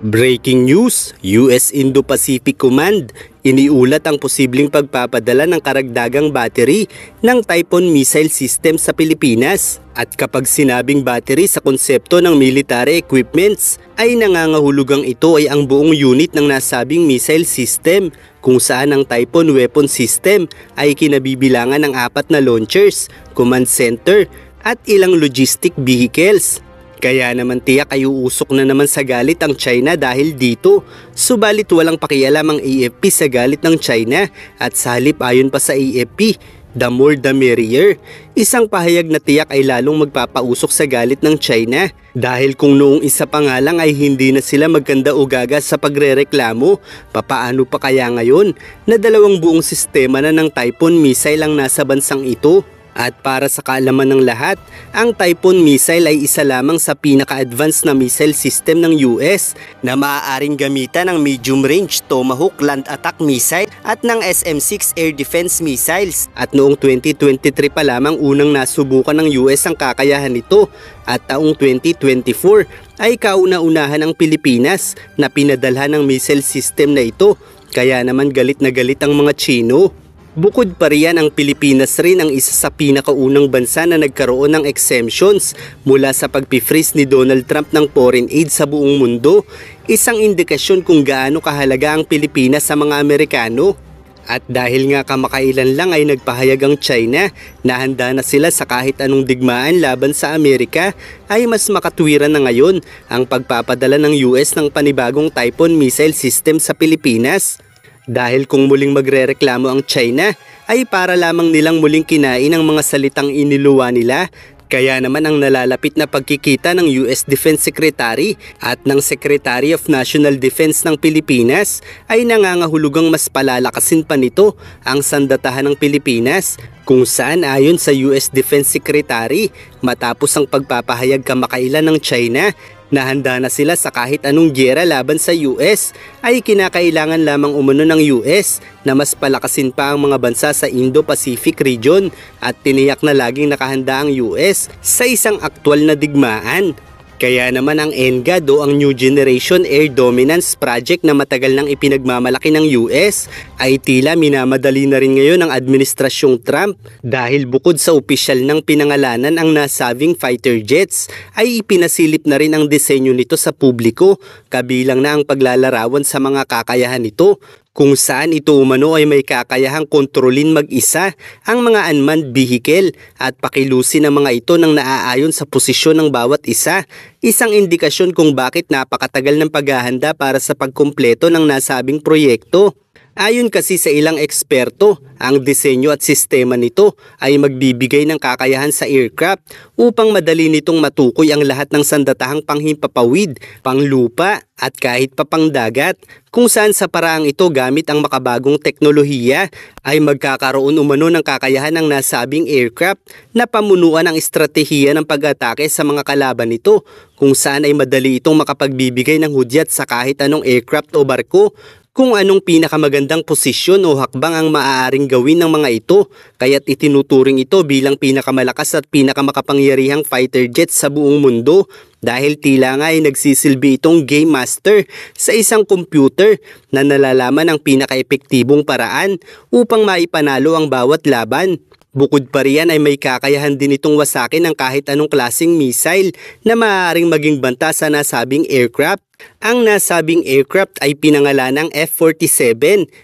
Breaking news, US Indo-Pacific Command, iniulat ang posibleng pagpapadala ng karagdagang battery ng Typhoon missile system sa Pilipinas. At kapag sinabing battery sa konsepto ng military equipments, ay nangangahulugang ito ay ang buong unit ng nasabing missile system, kung saan ang Typhoon weapon system ay kinabibilangan ng 4 na launchers, command center at ilang logistic vehicles. Kaya naman tiyak ay uusok na naman sa galit ang China dahil dito. Subalit walang pakialam ang AFP sa galit ng China at sa halip ayon pa sa AFP, the more the merrier. Isang pahayag na tiyak ay lalong magpapausok sa galit ng China dahil kung noong isa pa nga lang ay hindi na sila magkanda o gagas sa pagrereklamo, papaano pa kaya ngayon na dalawang buong sistema na ng Typhoon missile ang nasa bansang ito? At para sa kaalaman ng lahat, ang Typhoon missile ay isa lamang sa pinaka-advanced na missile system ng US na maaaring gamitan ng medium-range Tomahawk land attack missile at ng SM-6 air defense missiles. At noong 2023 pa lamang unang nasubukan ng US ang kakayahan nito at taong 2024 ay kauna-unahan ng Pilipinas na pinadalhan ng missile system na ito. Kaya naman galit na galit ang mga Chino. Bukod pa riyan, ang Pilipinas rin ang isa sa pinakaunang bansa na nagkaroon ng exemptions mula sa pagpi-freeze ni Donald Trump ng foreign aid sa buong mundo. Isang indikasyon kung gaano kahalaga ang Pilipinas sa mga Amerikano. At dahil nga kamakailan lang ay nagpahayag ang China na handa na sila sa kahit anong digmaan laban sa Amerika, ay mas makatwiran na ngayon ang pagpapadala ng US ng panibagong Typhoon missile system sa Pilipinas. Dahil kung muling magrereklamo ang China, ay para lamang nilang muling kinain ang mga salitang iniluwa nila. Kaya naman ang nalalapit na pagkikita ng US Defense Secretary at ng Secretary of National Defense ng Pilipinas ay nangangahulugang mas palalakasin pa nito ang sandatahan ng Pilipinas, kung saan ayon sa US Defense Secretary, matapos ang pagpapahayag kamakailan ng China na handa na sila sa kahit anong gyera laban sa US, ay kinakailangan lamang umano ng US na mas palakasin pa ang mga bansa sa Indo-Pacific region at tiniyak na laging nakahanda ang US sa isang aktwal na digmaan. Kaya naman ang NGAD o ang New Generation Air Dominance Project na matagal nang ipinagmamalaki ng US ay tila minamadali na rin ngayon ng administrasyong Trump dahil bukod sa opisyal ng pinangalanan ang nasabing fighter jets ay ipinasilip na rin ang disenyo nito sa publiko, kabilang na ang paglalarawan sa mga kakayahan nito, kung saan ito umano ay may kakayahang kontrolin mag-isa ang mga unmanned vehicle at pakilusin ang mga ito nang naaayon sa posisyon ng bawat isa. Isang indikasyon kung bakit napakatagal ng paghahanda para sa pagkumpleto ng nasabing proyekto. Ayon kasi sa ilang eksperto, ang disenyo at sistema nito ay magbibigay ng kakayahan sa aircraft upang madali nitong matukoy ang lahat ng sandatahang panghimpapawid, panglupa at kahit pa pangdagat, kung saan sa paraang ito gamit ang makabagong teknolohiya ay magkakaroon umano ng kakayahan ng nasabing aircraft na pamunuan ang estratehiya ng pag-atake sa mga kalaban nito, kung saan ay madali itong makapagbibigay ng hudyat sa kahit anong aircraft o barko kung anong pinakamagandang posisyon o hakbang ang maaaring gawin ng mga ito, kaya't itinuturing ito bilang pinakamalakas at pinakamakapangyarihang fighter jet sa buong mundo dahil tila nga ay nagsisilbi itong game master sa isang computer na nalalaman ang pinaka-epektibong paraan upang maipanalo ang bawat laban. Bukod pa riyan ay may kakayahan din itong wasakin ng kahit anong klaseng missile na maaaring maging banta sa nasabing aircraft. Ang nasabing aircraft ay pinangalanang F-47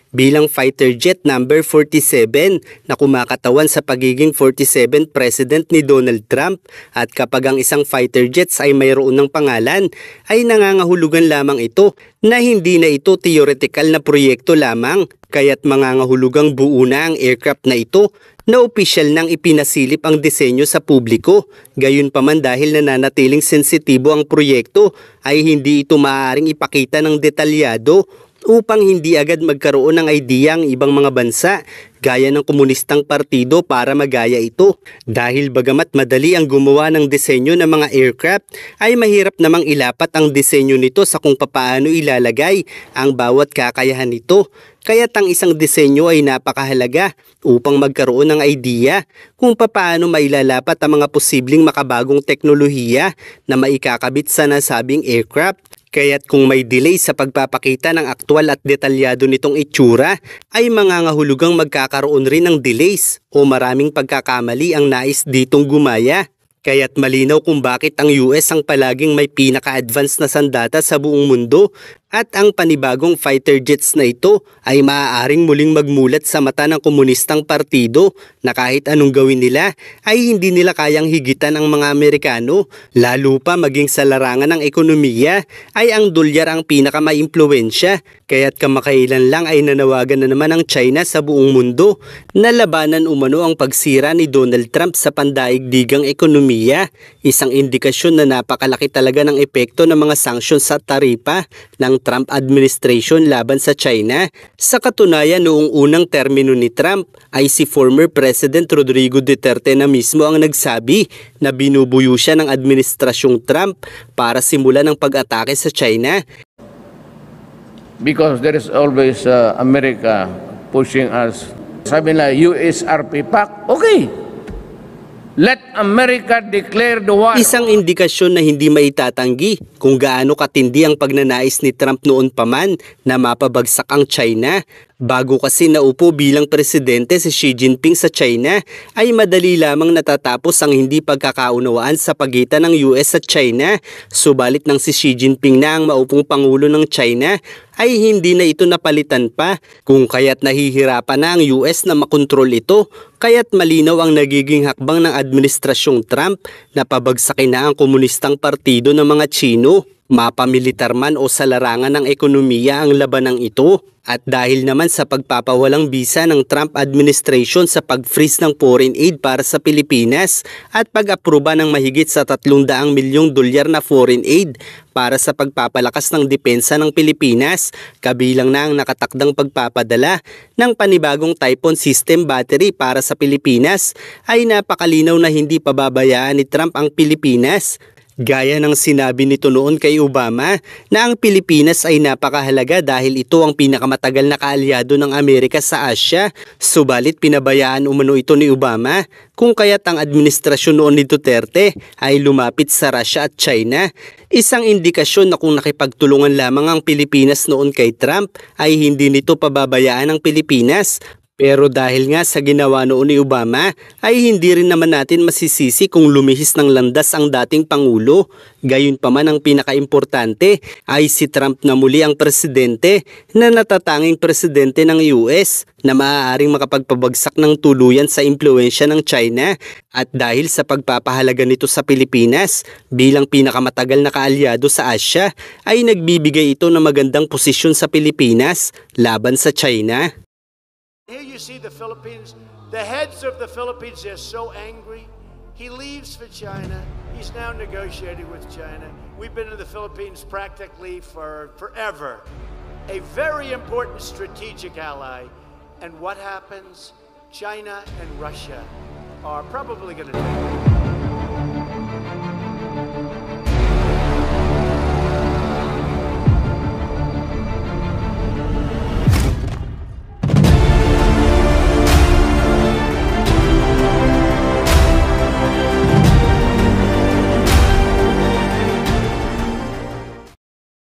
bilang fighter jet number 47 na kumakatawan sa pagiging 47th president ni Donald Trump, at kapag ang isang fighter jets ay mayroon ng pangalan ay nangangahulugan lamang ito na hindi na ito theoretical na proyekto lamang, kaya't mangangahulugang buo na ang aircraft na ito na opisyal nang ipinasilip ang disenyo sa publiko. Gayunpaman dahil nananatiling sensitibo ang proyekto ay hindi ito maaaring ipakita ng detalyado upang hindi agad magkaroon ng idea ang ibang mga bansa gaya ng komunistang partido para magaya ito. Dahil bagamat madali ang gumawa ng disenyo ng mga aircraft, ay mahirap namang ilapat ang disenyo nito sa kung papaano ilalagay ang bawat kakayahan nito. Kaya't ang isang disenyo ay napakahalaga upang magkaroon ng idea kung papaano mailalapat ang mga posibleng makabagong teknolohiya na maikakabit sa nasabing aircraft. Kaya't kung may delay sa pagpapakita ng aktwal at detalyado nitong itsura, ay mangangahulugang magkakaroon rin ng delays o maraming pagkakamali ang nais ditong gumaya. Kaya't malinaw kung bakit ang US ang palaging may pinaka-advance na sandata sa buong mundo at ang panibagong fighter jets na ito ay maaaring muling magmulat sa mata ng komunistang partido na kahit anong gawin nila ay hindi nila kayang higitan ang mga Amerikano, lalo pa maging sa larangan ng ekonomiya ay ang dolyar ang pinakamaimpluwensya. Kaya't kamakailan lang ay nanawagan na naman ang China sa buong mundo na labanan umano ang pagsira ni Donald Trump sa pandaigdigang ekonomiya, isang indikasyon na napakalaki talaga ng epekto ng mga sanctions at taripa ng Trump administration laban sa China. Sa katunayan, noong unang termino ni Trump ay si former President Rodrigo Duterte na mismo ang nagsabi na binubuyo siya ng administrasyong Trump para simulan ang pag-atake sa China. Because there is always America pushing us. Sabi na USRP PAC, okay. Let America declare the war. Isang indikasyon na hindi maitatanggi kung gaano katindi ang pagnanais ni Trump noon pa man na mapabagsak ang China. Bago kasi naupo bilang presidente si Xi Jinping sa China, ay madali lamang natatapos ang hindi pagkakaunawaan sa pagitan ng US at China. Subalit nang si Xi Jinping na ang maupong pangulo ng China, ay hindi na ito napalitan pa, kung kaya't nahihirapan na ang US na makontrol ito. Kaya't malinaw ang nagiging hakbang ng administrasyong Trump na pabagsakin na ang komunistang partido ng mga Chino. Mapamilitar man o sa larangan ng ekonomiya ang labanang ito. At dahil naman sa pagpapawalang bisa ng Trump administration sa pag-freeze ng foreign aid para sa Pilipinas at pag-aproba ng mahigit sa 300 milyong dolyar na foreign aid para sa pagpapalakas ng depensa ng Pilipinas, kabilang na ang nakatakdang pagpapadala ng panibagong Typhoon system battery para sa Pilipinas, ay napakalinaw na hindi pababayaan ni Trump ang Pilipinas. Gaya ng sinabi nito noon kay Obama na ang Pilipinas ay napakahalaga dahil ito ang pinakamatagal na kaalyado ng Amerika sa Asya. Subalit pinabayaan umano ito ni Obama, kung kaya't ang administrasyon noon ni Duterte ay lumapit sa Russia at China. Isang indikasyon na kung nakipagtulungan lamang ang Pilipinas noon kay Trump ay hindi nito pababayaan ang Pilipinas. Pero dahil nga sa ginawa noon ni Obama, ay hindi rin naman natin masisisi kung lumihis ng landas ang dating Pangulo. Gayunpaman ang pinakaimportante ay si Trump na muli ang presidente na natatanging presidente ng US na maaaring makapagpabagsak ng tuluyan sa impluensya ng China. At dahil sa pagpapahalaga nito sa Pilipinas bilang pinakamatagal na kaalyado sa Asya, ay nagbibigay ito ng magandang posisyon sa Pilipinas laban sa China. Here you see the Philippines, the heads of the Philippines, they're so angry. He leaves for China. He's now negotiating with China. We've been in the Philippines practically for forever. A very important strategic ally. And what happens? China and Russia are probably going to take it.